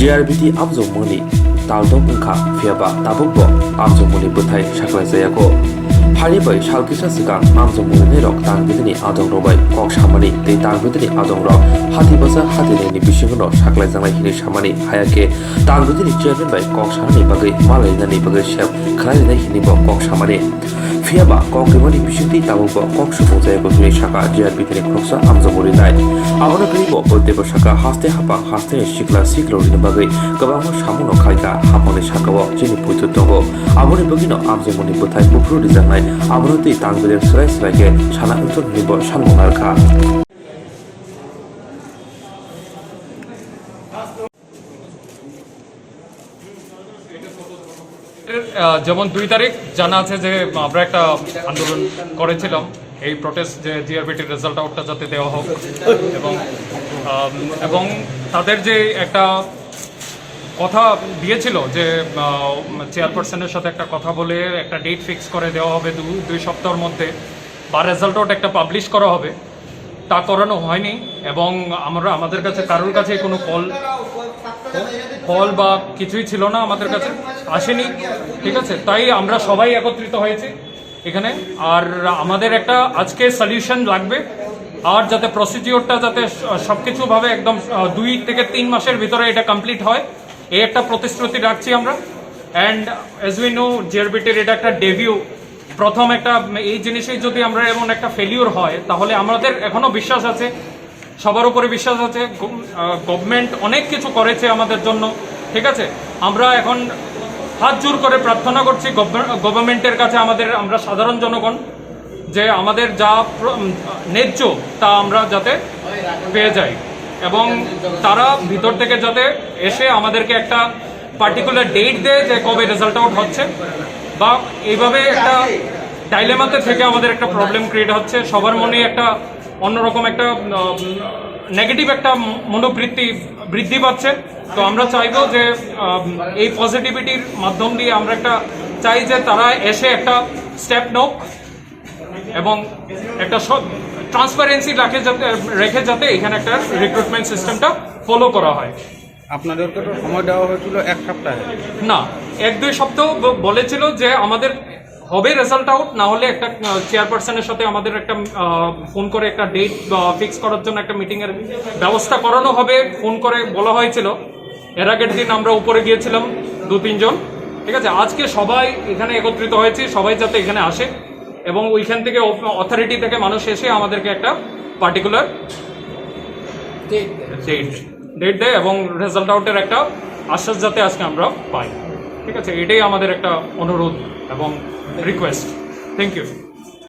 JRBT Amjongmoni Taldong Ungkha Phiaba Tabukbo Amjongmoni Buthai Saklai Jayako Haribai Shalkisa Sigang Amjongmoni Nerok Tangbidini Adong Robai Kok Samani Tei Tangbidini Adong Rok Hatibasa Hatineni Bishingono Saklai Janglai Hini Samani Hayake Tangbidini Chairman Bai Kok Samani Bagai Malainani Bagai Chef Khlainai Hini Bo Kok Samani Phiaba Kok Rimani Bishingti Tabukbo Kok Sumo Jayako Hini Saka JRBT ni Kroksa Amjongmoni Nai Abona Kribo Bodebo Saka Haste Hapa Haste Sikla Siklo Rini Bagai Kabangma Samuno Khaika Haponi Sakao Jini Puitu Tongo Aboni Bogino Amjongmoni Buthai Bukru Dijangnai Abonoti Tangbidin Serai Seraike Sana Untun Nibo Salmonarka যেমন 2 তারিখ জানা আছে যে আমরা একটা আন্দোলন করেছিলাম এই প্রটেস্ট যে জিআরবিটির রেজাল্ট আউটটা যাতে দেওয়া হোক এবং তাদের যে একটা কথা দিয়েছিল যে চেয়ারপারসনের সাথে একটা কথা বলে একটা ডেট ফিক্স করে দেওয়া হবে 2 সপ্তাহের মধ্যে বা রেজাল্ট আউট একটা পাবলিশ করা হবে তা করানো হয়নি এবং আমাদের কাছে কারোর কাছে কোনো কল বা কিছুই ছিল না আমাদের কাছে আসেনি ঠিক আছে তাই আমরা সবাই একত্রিত হয়েছি এখানে আর আমাদের একটা আজকে সলিউশন লাগবে আর যাতে প্রসিডিওরটা যাতে সবকিছু ভাবে একদম 2 থেকে 3 মাসের ভিতরে এটা কমপ্লিট হয় এই একটা প্রতিশ্রুতি রাখছি আমরা এন্ড অ্যাজ উই নো জিআরবিটির এটা একটা ডেবিউ প্রথম একটা এই জিনিসই যদি আমরা এমন একটা ফেলিওর হয় তাহলে আমাদের এখনো বিশ্বাস আছে সবার উপরে বিশ্বাস আছে গভর্নমেন্ট অনেক কিছু করেছে আমাদের জন্য ঠিক আছে আমরা এখন হাত জোর করে প্রার্থনা করছি গভর্নমেন্টের কাছে আমরা সাধারণ জনগণ যে আমাদের যা ন্যায্য তা আমরা যাতে পেয়ে যাই এবং তারা ভিতর থেকে যাতে এসে আমাদেরকে একটা পার্টিকুলার ডেট দেয় যে কবে রেজাল্ট আউট হচ্ছে বা এইভাবে একটা ডাইলেমাতে থেকে আমাদের একটা প্রবলেম ক্রিয়েট হচ্ছে সবার মনে একটা অন্যরকম একটা নেগেটিভ একটা মনোবৃত্তি বৃদ্ধি পাচ্ছে তো আমরা চাইবো যে এই পজিটিভিটির মাধ্যম দিয়ে আমরা একটা চাই যে তারা এসে একটা স্টেপ নোক এবং একটা ট্রান্সপারেন্সি রেখে যাতে এখানে একটা রিক্রুটমেন্ট সিস্টেমটা ফলো করা হয় আপনাদেরকে তো সময় দেওয়া হয়েছিল 1 সপ্তাহে না 1-2 সপ্তাহ বলেছিল যে আমাদের হবে রেজাল্ট আউট না হলে একটা চেয়ারপারসনের সাথে আমাদের একটা ফোন করে একটা ডেট ফিক্স করার জন্য একটা মিটিং এর ব্যবস্থা করানো হবে ফোন করে বলা হয়েছিল এর আগের দিন আমরা উপরে গিয়েছিলাম 2-3 জন ঠিক আছে আজকে সবাই এখানে একত্রিত হয়েছে সবাই যাতে এখানে আসে এবং ওইখান থেকে অথরিটি থেকে মানুষ এসে আমাদেরকে একটা পার্টিকুলার ডেট দেয় এবং রেজাল্ট আউটের একটা আশ্বাস যাতে আজকে আমরা পাই ঠিক আছে এটাই আমাদের একটা অনুরোধ এবং রিকোয়েস্ট থ্যাংক ইউ